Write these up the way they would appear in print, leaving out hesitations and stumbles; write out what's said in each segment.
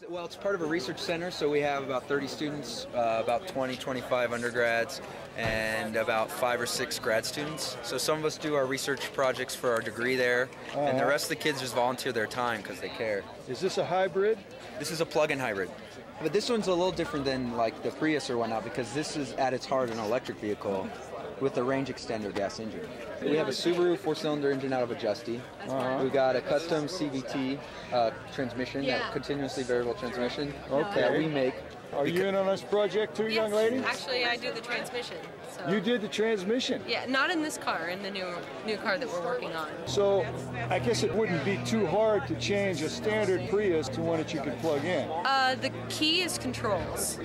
Well, it's part of a research center, so we have about 30 students, about 20, 25 undergrads, and about 5 or 6 grad students. So some of us do our research projects for our degree there, and the rest of the kids just volunteer their time because they care. Is this a hybrid? This is a plug-in hybrid. But this one's a little different than like the Prius or whatnot because this is at its heart an electric vehicle with a range extender gas engine. We have a Subaru 4-cylinder engine out of a Justy. We've got a custom CVT transmission, that continuously variable transmission that we make. Are you in on this project too, young lady? Actually, I do the transmission. So. You did the transmission? Yeah, not in this car, in the new car that we're working on. So I guess it wouldn't be too hard to change a standard Prius to one that you could plug in. The key is controls,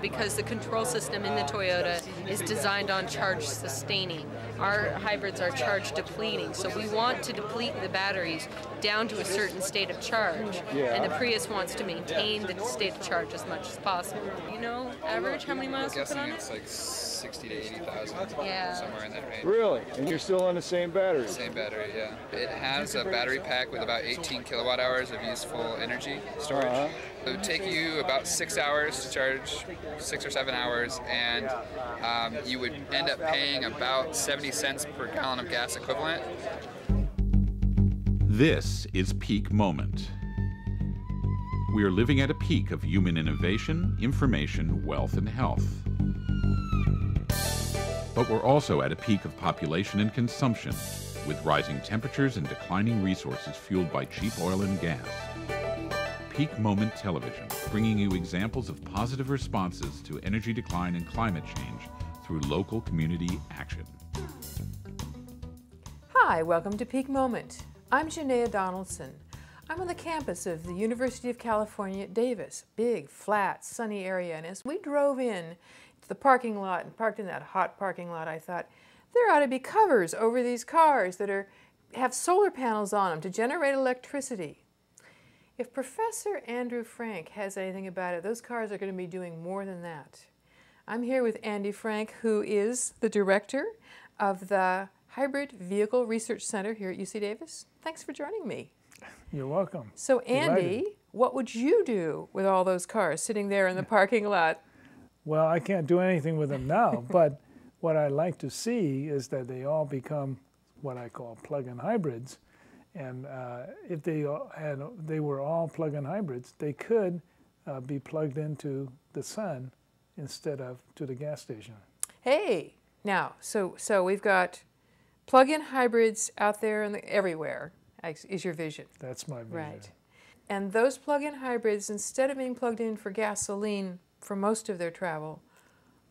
because the control system in the Toyota is designed on charge sustaining. Our hybrids are charge depleting, so we want to deplete the batteries down to a certain state of charge. And the Prius wants to maintain the state of charge as much as possible. You know, average, how many miles you put on it? It's like 60 to 80,000, somewhere in that range. Really? And you're still on the same battery? Same battery, yeah. It has a battery pack with about 18 kilowatt hours of useful energy storage. It would take you about 6 hours to charge, 6 or 7 hours, and you would end up paying about 70 cents per gallon of gas equivalent. This is Peak Moment. We are living at a peak of human innovation, information, wealth, and health. But we're also at a peak of population and consumption, with rising temperatures and declining resources fueled by cheap oil and gas. Peak Moment Television, bringing you examples of positive responses to energy decline and climate change through local community action. Hi, welcome to Peak Moment. I'm Janaea Donaldson. I'm on the campus of the University of California at Davis, big, flat, sunny area, and as we drove in to the parking lot and parked in that hot parking lot, I thought there ought to be covers over these cars that have solar panels on them to generate electricity. If Professor Andrew Frank has anything about it, those cars are going to be doing more than that. I'm here with Andy Frank, who is the director of the Hybrid Vehicle Research Center here at UC Davis. Thanks for joining me. You're welcome. So Andy, what would you do with all those cars sitting there in the parking lot? Well, I can't do anything with them now, but what I'd like to see is that they all become what I call plug-in hybrids. And if they were all plug-in hybrids, they could be plugged into the sun instead of to the gas station. Hey, now, so we've got plug-in hybrids out there everywhere, is your vision. That's my vision. Right. And those plug-in hybrids, instead of being plugged in for gasoline for most of their travel,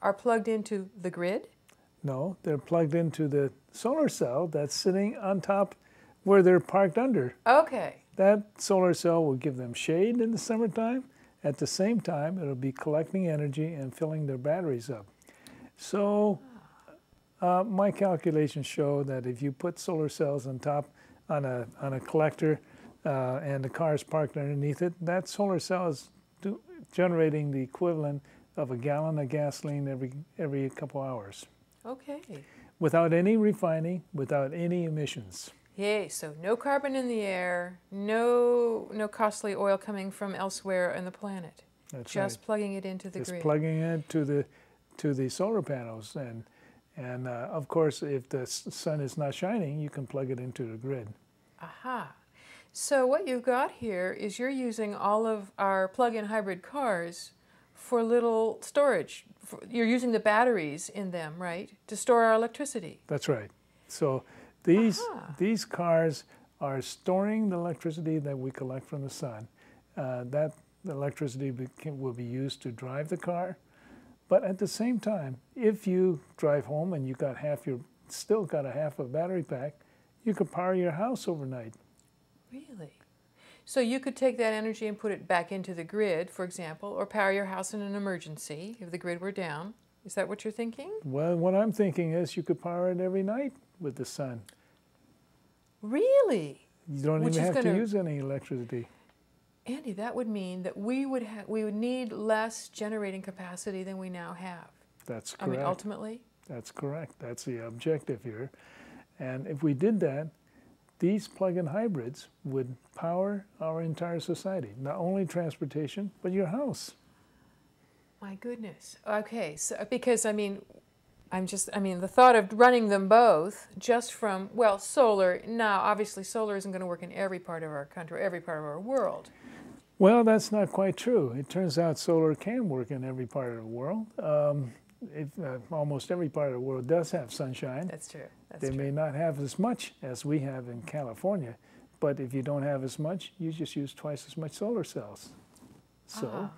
are plugged into the grid? No, they're plugged into the solar cell that's sitting on top where they're parked under. Okay. That solar cell will give them shade in the summertime. At the same time, it'll be collecting energy and filling their batteries up. So my calculations show that if you put solar cells on top on a collector and the car is parked underneath it, that solar cell is generating the equivalent of a gallon of gasoline every couple hours. Okay. Without any refining, without any emissions. Yay, so no carbon in the air, no costly oil coming from elsewhere on the planet. That's just right. Plugging it into the grid. Just plugging it to the solar panels, and of course, if the sun is not shining, you can plug it into the grid. Aha. So what you've got here is you're using all of our plug-in hybrid cars for little storage. You're using the batteries in them, right, to store our electricity. That's right. So these cars are storing the electricity that we collect from the sun. That electricity will be used to drive the car. But at the same time, if you drive home and you got still got a half a battery pack, you could power your house overnight. Really? So you could take that energy and put it back into the grid, for example, or power your house in an emergency if the grid were down. Is that what you're thinking? Well, what I'm thinking is you could power it every night with the sun. Really? You don't even have to use any electricity. Andy, that would mean that we would need less generating capacity than we now have. That's correct. I mean, ultimately? That's correct. That's the objective here. And if we did that, these plug-in hybrids would power our entire society, not only transportation, but your house. My goodness. Okay, so because I mean, the thought of running them both just from, well, solar, now obviously solar isn't going to work in every part of our country, every part of our world. Well, that's not quite true. It turns out solar can work in every part of the world. Almost every part of the world does have sunshine. That's true. They may not have as much as we have in California, but if you don't have as much, you just use twice as much solar cells. So.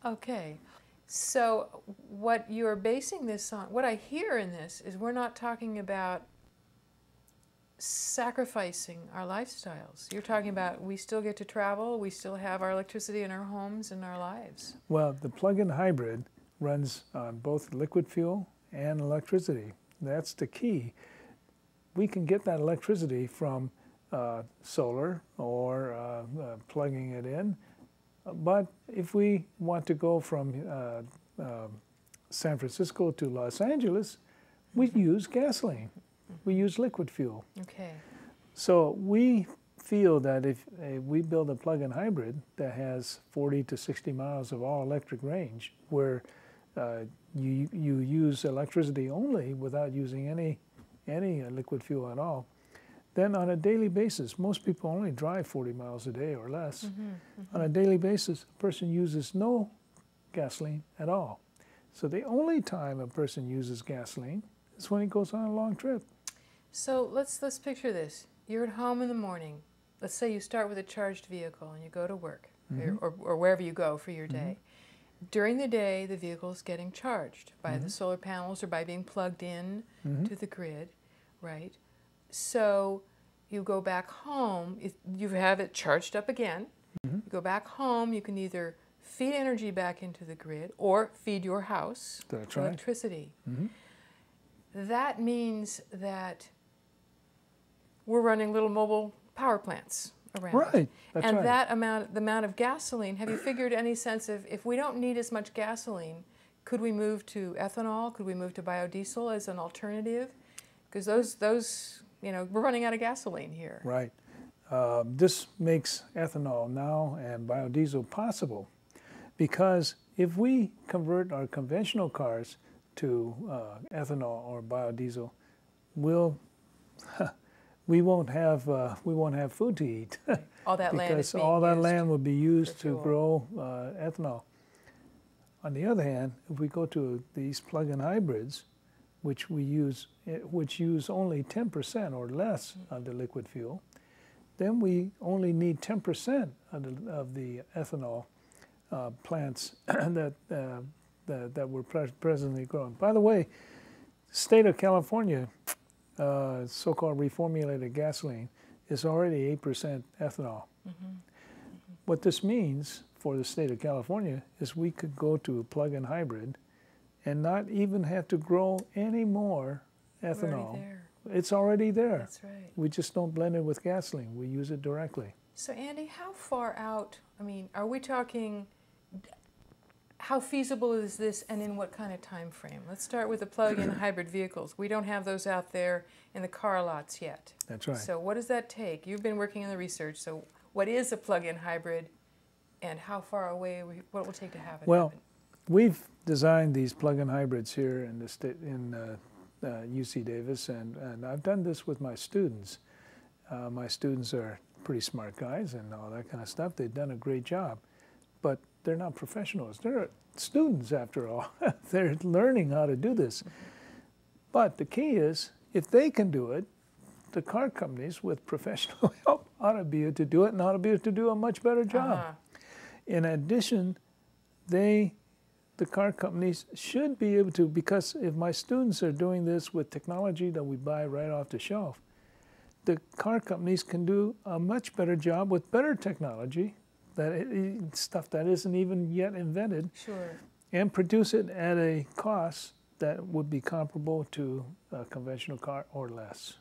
Okay. So what you're basing this on, what I hear in this is we're not talking about sacrificing our lifestyles. You're talking about we still get to travel, we still have our electricity in our homes and our lives. Well, the plug-in hybrid runs on both liquid fuel and electricity. That's the key. We can get that electricity from solar or plugging it in. But if we want to go from San Francisco to Los Angeles, we use gasoline. We use liquid fuel. Okay. So we feel that if we build a plug-in hybrid that has 40 to 60 miles of all-electric range, where you use electricity only without using any liquid fuel at all, then on a daily basis, most people only drive 40 miles a day or less. On a daily basis, a person uses no gasoline at all. So the only time a person uses gasoline is when he goes on a long trip. So let's picture this. You're at home in the morning. Let's say you start with a charged vehicle and you go to work or wherever you go for your day. During the day, the vehicle is getting charged by the solar panels or by being plugged in to the grid, right? So you go back home, you have it charged up again. You go back home, you can either feed energy back into the grid or feed your house with electricity. That means that we're running little mobile power plants around. Right, that's and right. the amount of gasoline, have you figured any sense of, if we don't need as much gasoline, could we move to ethanol? Could we move to biodiesel as an alternative? Because those we're running out of gasoline here. Right. This makes ethanol now and biodiesel possible, because if we convert our conventional cars to ethanol or biodiesel, we won't have food to eat. All that land is because being all that used land would be used to fuel. grow ethanol. On the other hand, if we go to these plug-in hybrids, which use only 10% or less of the liquid fuel, then we only need 10% of the ethanol plants that we're presently growing. By the way, the state of California, so-called reformulated gasoline, is already 8% ethanol. What this means for the state of California is we could go to a plug-in hybrid and not even have to grow any more ethanol. It's already there. That's right. We just don't blend it with gasoline. We use it directly. So Andy, how far out, are we talking, how feasible is this and in what kind of time frame? Let's start with the plug-in hybrid vehicles. We don't have those out there in the car lots yet. That's right. So what does that take? You've been working in the research, so what is a plug-in hybrid and how far away, what it will take to have it happen? We've designed these plug-in hybrids here in the state, in UC Davis, and I've done this with my students. My students are pretty smart guys and all that kind of stuff. They've done a great job, but they're not professionals. They're students after all. They're learning how to do this. But the key is, if they can do it, the car companies with professional help ought to be able to do it and ought to be able to do a much better job. In addition, the car companies should be able to, because if my students are doing this with technology that we buy right off the shelf, the car companies can do a much better job with better technology, stuff that isn't even yet invented, and produce it at a cost that would be comparable to a conventional car or less.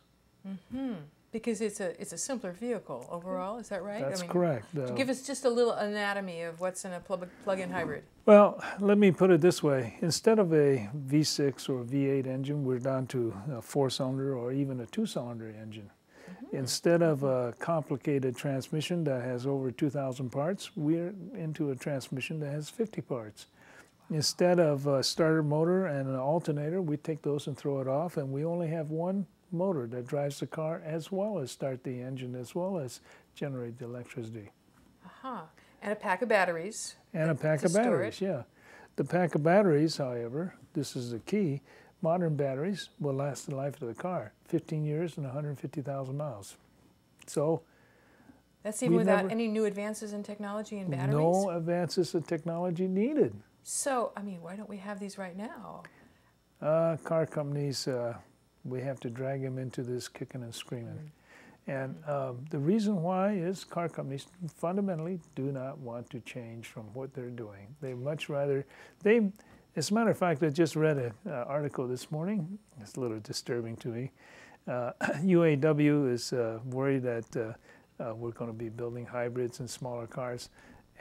Because it's a simpler vehicle overall, is that right? That's correct. Give us just a little anatomy of what's in a plug-in hybrid. Well, let me put it this way. Instead of a V6 or V8 engine, we're down to a 4-cylinder or even a 2-cylinder engine. Instead of a complicated transmission that has over 2,000 parts, we're into a transmission that has 50 parts. Instead of a starter motor and an alternator, we take those and throw it off, and we only have one motor that drives the car as well as start the engine as well as generate the electricity. And a pack of batteries. And a pack of batteries, yeah. The pack of batteries, however, this is the key, modern batteries will last the life of the car, 15 years and 150,000 miles. So that's even without any new advances in technology and batteries? No advances in technology needed. So, I mean, why don't we have these right now? Car companies, we have to drag them into this kicking and screaming. And the reason why is car companies fundamentally do not want to change from what they're doing. They much rather, as a matter of fact, I just read an article this morning. It's a little disturbing to me. UAW is worried that we're going to be building hybrids and smaller cars.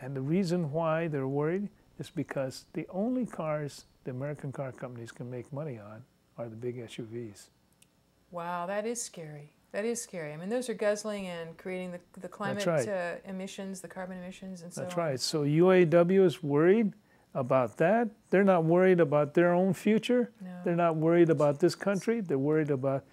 And the reason why they're worried is because the only cars the American car companies can make money on are the big SUVs. Wow, that is scary. That is scary. I mean, those are guzzling and creating the climate emissions, the carbon emissions, and so on. That's right. So UAW is worried about that. They're not worried about their own future. No. They're not worried about this country. They're worried about,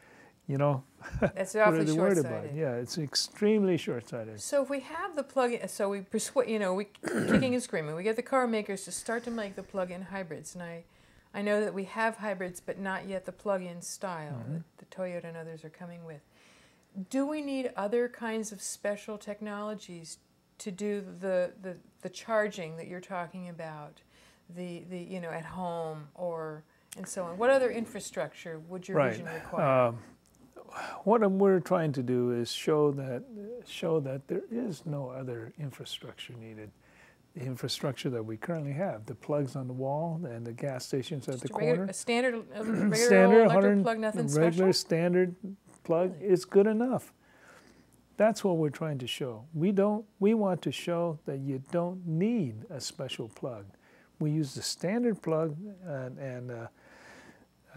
you know, that's awfully short-sighted. Yeah, it's extremely short-sighted. So if we have the plug-in, so we persuade, you know, we kicking and screaming, we get the car makers to start to make the plug-in hybrids, and I know that we have hybrids, but not yet the plug-in style that the Toyota and others are coming with. Do we need other kinds of special technologies to do the charging that you're talking about, the you know, at home and so on? What other infrastructure would your vision require? What we're trying to do is show that there is no other infrastructure needed. The infrastructure that we currently have, the plugs on the wall and the gas stations at the corner. A standard regular electric plug, nothing special? Regular standard plug is good enough. That's what we're trying to show. We want to show that you don't need a special plug. We use the standard plug, and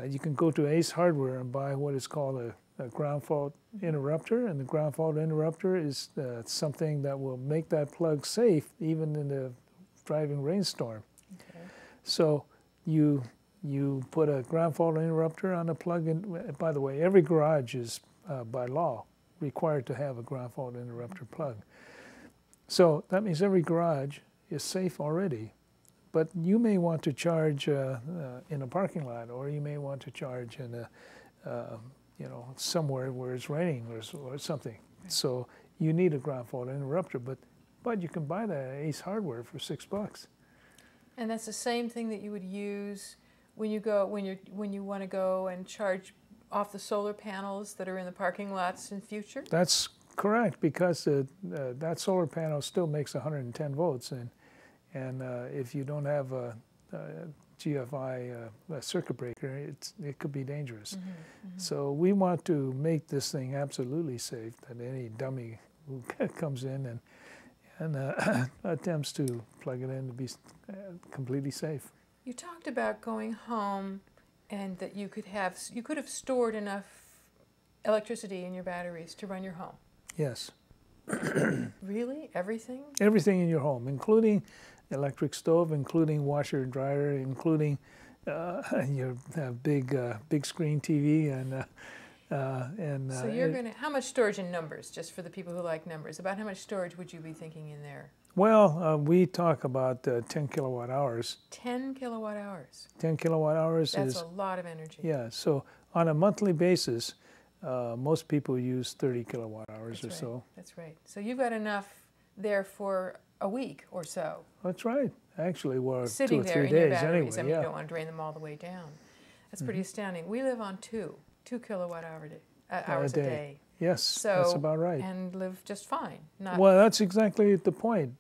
you can go to Ace Hardware and buy what is called a ground fault interrupter, and the ground fault interrupter is something that will make that plug safe even in a driving rainstorm. Okay. So you put a ground fault interrupter on a plug in. By the way, every garage is by law required to have a ground fault interrupter plug. So that means every garage is safe already. But you may want to charge in a parking lot, or you may want to charge in a you know, somewhere where it's raining or something. Right. So you need a ground fault interrupter, but you can buy that at Ace Hardware for $6. And that's the same thing that you would use when you want to go and charge off the solar panels that are in the parking lots in future? That's correct, because that solar panel still makes 110 volts, and if you don't have a GFI circuit breaker, it could be dangerous. So we want to make this thing absolutely safe, that any dummy who comes in and attempts to plug it in to be completely safe. You talked about going home and that you could have stored enough electricity in your batteries to run your home. Yes. Really? Everything? Everything in your home, including electric stove, including washer and dryer, including your big screen TV, and so you're going to, how much storage in numbers, just for the people who like numbers, about how much storage would you be thinking in there? Well, we talk about 10 kilowatt hours. 10 kilowatt hours? 10 kilowatt hours That's a lot of energy. Yeah, so on a monthly basis, most people use 30 kilowatt hours That's or right. so. That's right. So you've got enough there for a week or so. That's right. Actually, we're sitting 2 or 3 there in days your batteries. anyway. I mean, you don't want to drain them all the way down. That's pretty astounding. We live on 2 kilowatt hours a day. Yes, so, that's about right. And live just fine. Well, that's exactly the point.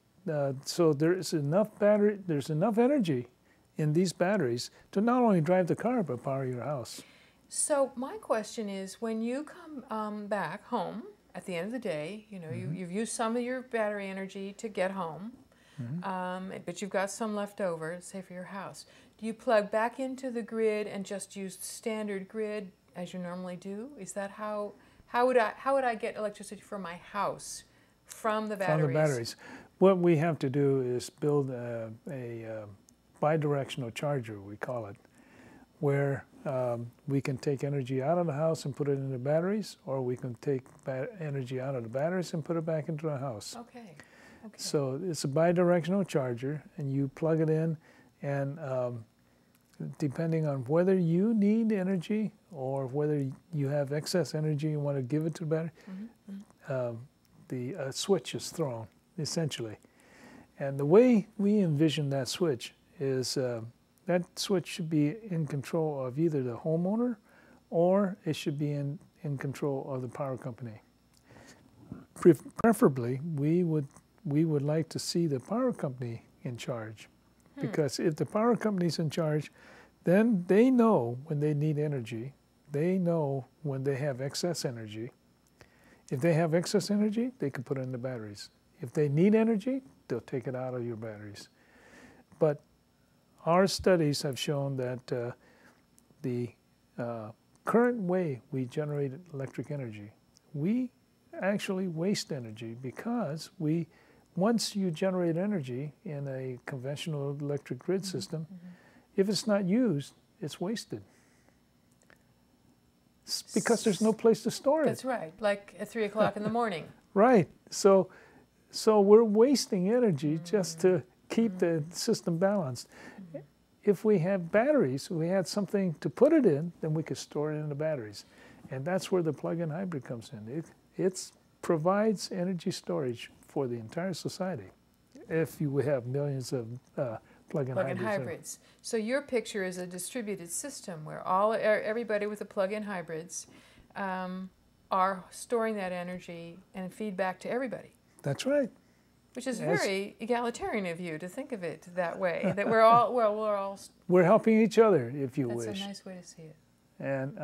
So there's enough energy in these batteries to not only drive the car, but power your house. So my question is, when you come back home at the end of the day, you know, you've used some of your battery energy to get home, but you've got some left over, say for your house. Do you plug back into the grid and just use standard grid as you normally do? Is that how How would I get electricity for my house from the batteries? From the batteries. What we have to do is build a bi-directional charger, we call it, where we can take energy out of the house and put it into batteries, or we can take energy out of the batteries and put it back into the house. Okay. Okay. So it's a bi-directional charger, and you plug it in, and depending on whether you need energy or whether you have excess energy you want to give it to the battery, the switch is thrown, essentially. And the way we envision that switch is that switch should be in control of either the homeowner or it should be in control of the power company. Preferably, we would like to see the power company in charge, because if the power company's in charge, then they know when they need energy. They know when they have excess energy. If they have excess energy, they can put it in the batteries. If they need energy, they'll take it out of your batteries. But our studies have shown that the current way we generate electric energy, we actually waste energy, because once you generate energy in a conventional electric grid system, if it's not used, it's wasted. It's because there's no place to store it. That's right, like at 3 o'clock in the morning. Right. So we're wasting energy just to keep the system balanced. If we have batteries, we had something to put it in, then we could store it in the batteries. And that's where the plug-in hybrid comes in. It provides energy storage for the entire society if you would have millions of plug-in hybrids. So your picture is a distributed system where everybody with the plug-in hybrids are storing that energy and feed back to everybody. That's right. Which is very egalitarian of you to think of it that way. That we're all we're helping each other, if you wish. That's a nice way to see it. And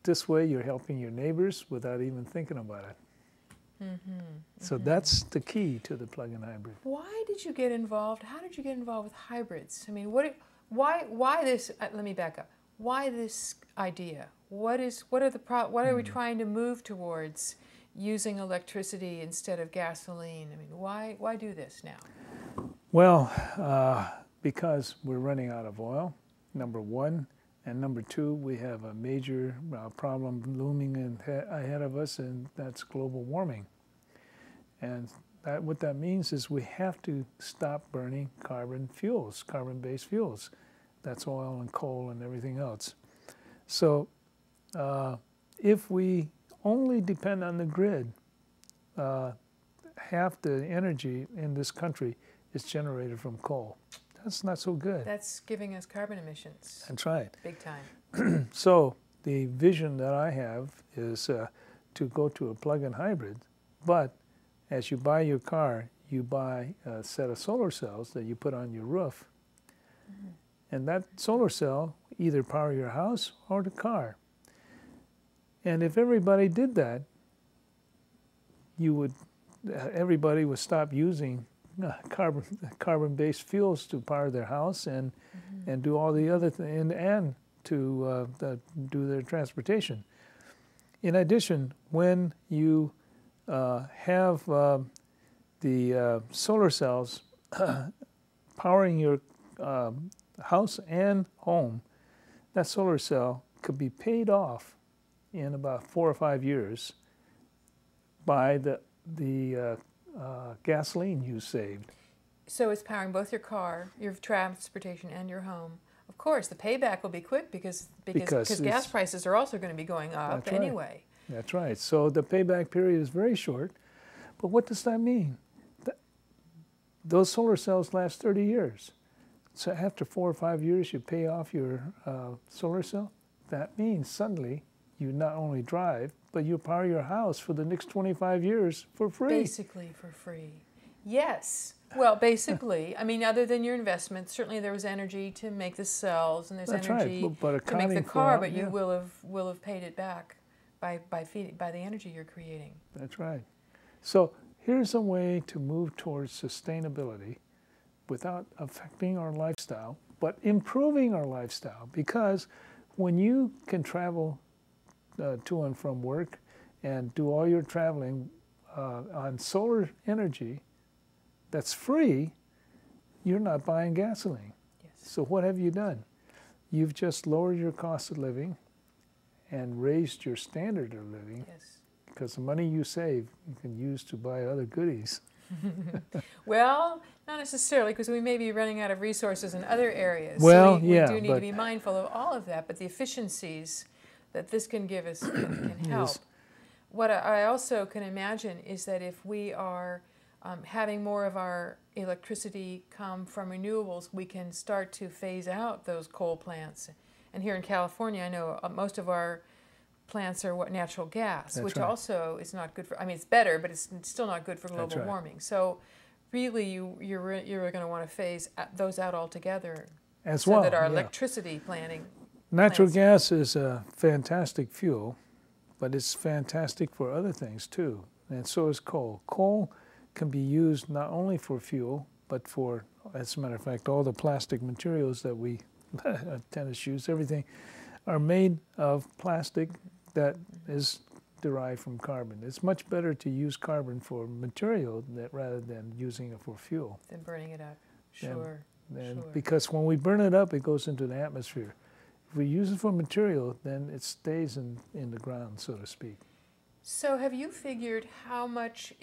this way, you're helping your neighbors without even thinking about it. So that's the key to the plug-in hybrid. Why did you get involved? How did you get involved with hybrids? I mean, why this? Let me back up. Why this idea? What are we trying to move towards? Using electricity instead of gasoline. I mean, why do this now? Well, because we're running out of oil, number one. And number two, we have a major problem looming ahead of us, and that's global warming. And what that means is we have to stop burning carbon-based fuels. That's oil and coal and everything else. So if we only depend on the grid, half the energy in this country is generated from coal. That's not so good. That's giving us carbon emissions. That's right. Big time. So the vision that I have is to go to a plug-in hybrid, but as you buy your car, you buy a set of solar cells that you put on your roof. And that solar cell either power your house or the car. And if everybody did that, everybody would stop using carbon-based fuels to power their house and do all the other things and to do their transportation. In addition, when you have the solar cells powering your house and home, that solar cell could be paid off in about 4 or 5 years by the gasoline you saved. So it's powering both your car, your transportation, and your home. Of course, the payback will be quick because gas prices are also going to be going up anyway. That's right. So the payback period is very short. But what does that mean? Those solar cells last 30 years. So after 4 or 5 years, you pay off your solar cell. That means suddenly you not only drive, but you power your house for the next 25 years for free. Basically for free. Yes. Well, basically, I mean, other than your investment, certainly there was energy to make the cells, and there's energy to make the car, but you will have paid it back by the energy you're creating. That's right. So here's a way to move towards sustainability without affecting our lifestyle, but improving our lifestyle. Because when you can travel to and from work, and do all your traveling on solar energy that's free, you're not buying gasoline. Yes. So what have you done? You've just lowered your cost of living and raised your standard of living, Yes. because the money you save you can use to buy other goodies. Well, not necessarily, because we may be running out of resources in other areas. Well, so we yeah, do need but to be mindful of all of that, but the efficiencies that this can give us can help. Yes. What I also can imagine is that if we are having more of our electricity come from renewables, we can start to phase out those coal plants. And here in California, I know most of our plants are natural gas, That's which right. also is not good for, I mean, it's better, but it's still not good for global right. warming. So really, you're going to want to phase those out altogether As so well, that our yeah. electricity planning. Natural plants- gas is a fantastic fuel, but it's fantastic for other things too, and so is coal. Coal can be used not only for fuel, but for, as a matter of fact, all the plastic materials that we, tennis shoes, everything, are made of plastic that is derived from carbon. It's much better to use carbon for material rather than using it for fuel. Than burning it up. Sure. And Sure. because when we burn it up, it goes into the atmosphere. If we use it for material, then it stays in the ground, so to speak. So have you figured how much,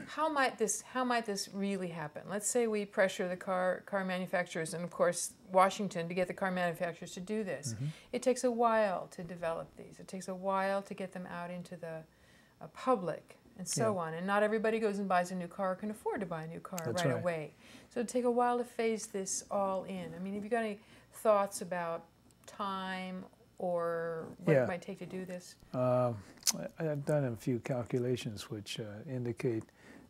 how might this really happen? Let's say we pressure the car manufacturers, and of course Washington, to get the car manufacturers to do this. Mm-hmm. It takes a while to develop these. It takes a while to get them out into the public and so on. And not everybody goes and buys a new car or can afford to buy a new car That's right right. away. So it'd take a while to phase this all in. I mean, have you got any thoughts about time or what it might take to do this? I've done a few calculations which indicate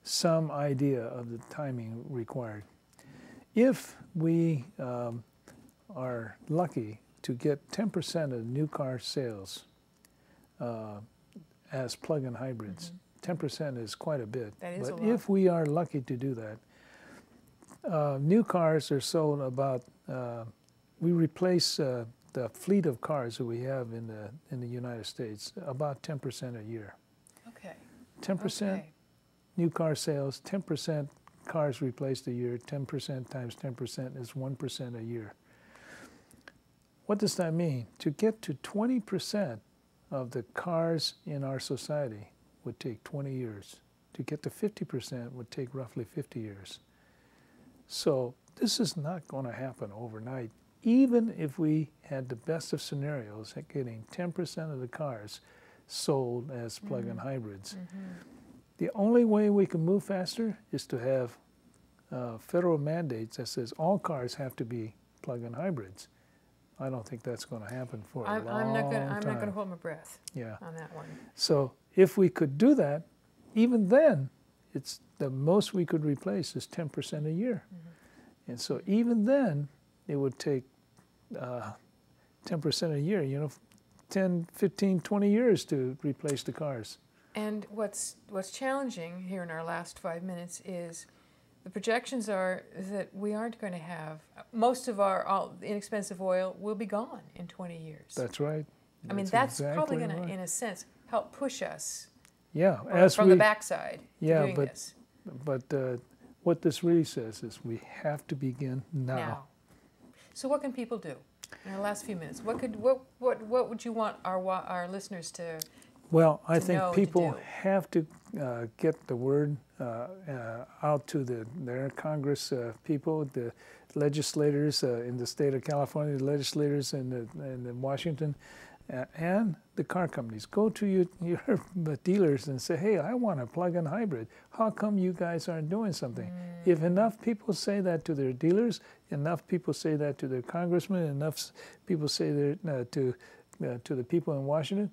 some idea of the timing required. If we are lucky to get 10% of new car sales as plug-in hybrids, 10% is quite a bit. That is but a lot. if we are lucky to do that, new cars are sold about, we replace the fleet of cars that we have in the United States, about 10% a year. Okay. 10% Okay. new car sales, 10% cars replaced a year, 10% times 10% is 1% a year. What does that mean? To get to 20% of the cars in our society would take 20 years. To get to 50% would take roughly 50 years. So this is not going to happen overnight. Even if we had the best of scenarios at getting 10% of the cars sold as plug-in hybrids, the only way we can move faster is to have federal mandates that says all cars have to be plug-in hybrids. I don't think that's going to happen for a long time. I'm not going to hold my breath on that one. So if we could do that, even then, it's the most we could replace is 10% a year. And so even then, it would take 10% a year, 10, 15, 20 years to replace the cars. And what's challenging here in our last 5 minutes is the projections are that we aren't going to have, most of our inexpensive oil will be gone in 20 years. That's right. I mean, that's probably going to, in a sense, help push us from the backside to doing this. But what this really says is we have to begin now. So what can people do in our last few minutes? What would you want our listeners to? Well, I think people do? have to get the word out to their Congress people, the legislators in the state of California, the legislators in Washington, and the car companies. Go to your dealers and say, hey, I want a plug-in hybrid. How come you guys aren't doing something? If enough people say that to their dealers, enough people say that to their congressmen, enough people say that to the people in Washington,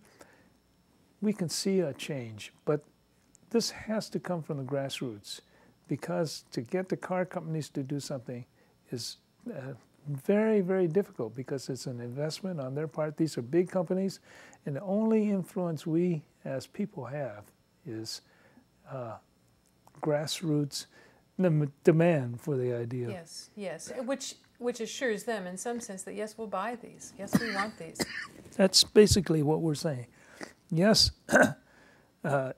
we can see a change. But this has to come from the grassroots, because to get the car companies to do something is very, very difficult, because it's an investment on their part. These are big companies, and the only influence we as people have is grassroots demand for the idea. Yes, yes, which assures them in some sense that yes, we'll buy these. Yes, we want these. That's basically what we're saying. yes,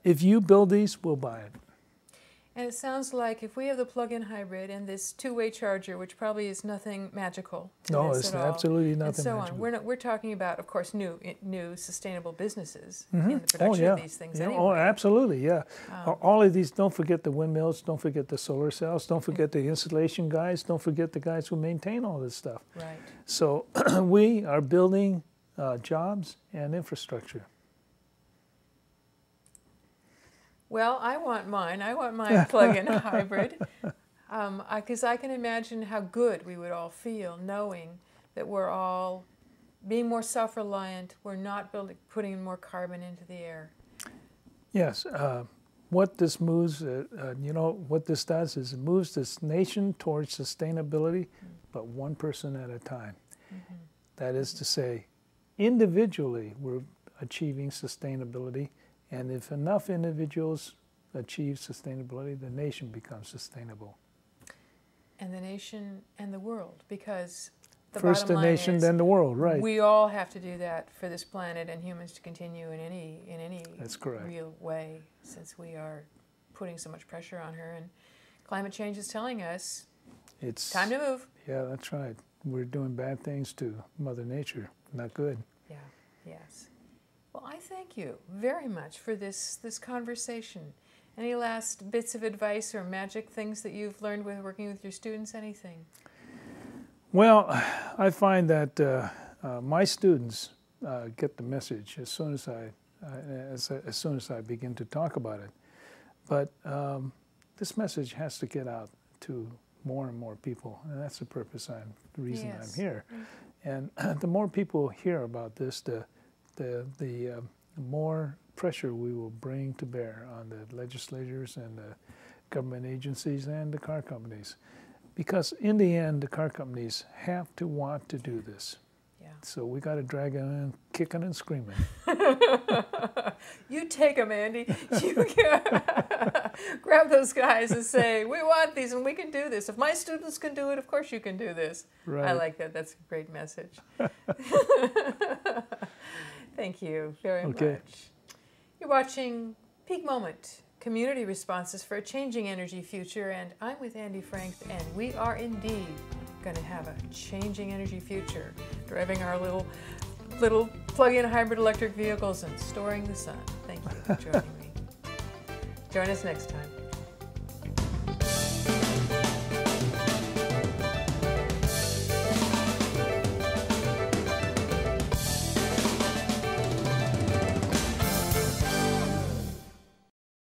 if you build these, we'll buy it. And it sounds like if we have the plug-in hybrid and this two-way charger, which probably is nothing magical to No, this it's at all, absolutely nothing and so magical. on. We're talking about, of course, new sustainable businesses Mm-hmm. in the production of these things anyway. Oh, absolutely, yeah. All of these, don't forget the windmills, don't forget the solar cells, don't forget the installation guys, don't forget the guys who maintain all this stuff. Right. So we are building jobs and infrastructure. Well, I want mine. I want my plug-in hybrid because I can imagine how good we would all feel knowing that we're all being more self-reliant. We're not putting more carbon into the air. Yes. What this moves, what this does is it moves this nation towards sustainability, but one person at a time. Mm-hmm. That is to say, individually, we're achieving sustainability. And if enough individuals achieve sustainability, the nation becomes sustainable. And the nation and the world, because the First bottom the line nation, is then the world, right? we all have to do that for this planet and humans to continue in any That's correct. real way, since we are putting so much pressure on her. And climate change is telling us it's time to move. Yeah, that's right. We're doing bad things to Mother Nature. Not good. Yeah. Yes. Well, I thank you very much for this conversation. Any last bits of advice or magic things that you've learned with working with your students? Anything? Well, I find that my students get the message as soon as I begin to talk about it. But this message has to get out to more and more people, and that's the purpose. The reason I'm here. And the more people hear about this, the more pressure we will bring to bear on the legislators and the government agencies and the car companies. Because in the end, the car companies have to want to do this. Yeah. So we got to drag them in, kicking and screaming. You take them, Andy. You grab those guys and say, we want these and we can do this. If my students can do it, of course you can do this. Right. I like that. That's a great message. Thank you very much. You're watching Peak Moment, Community Responses for a Changing Energy Future, and I'm with Andy Frank, and we are indeed going to have a changing energy future, driving our little plug-in hybrid electric vehicles and storing the sun. Thank you for joining me. Join us next time.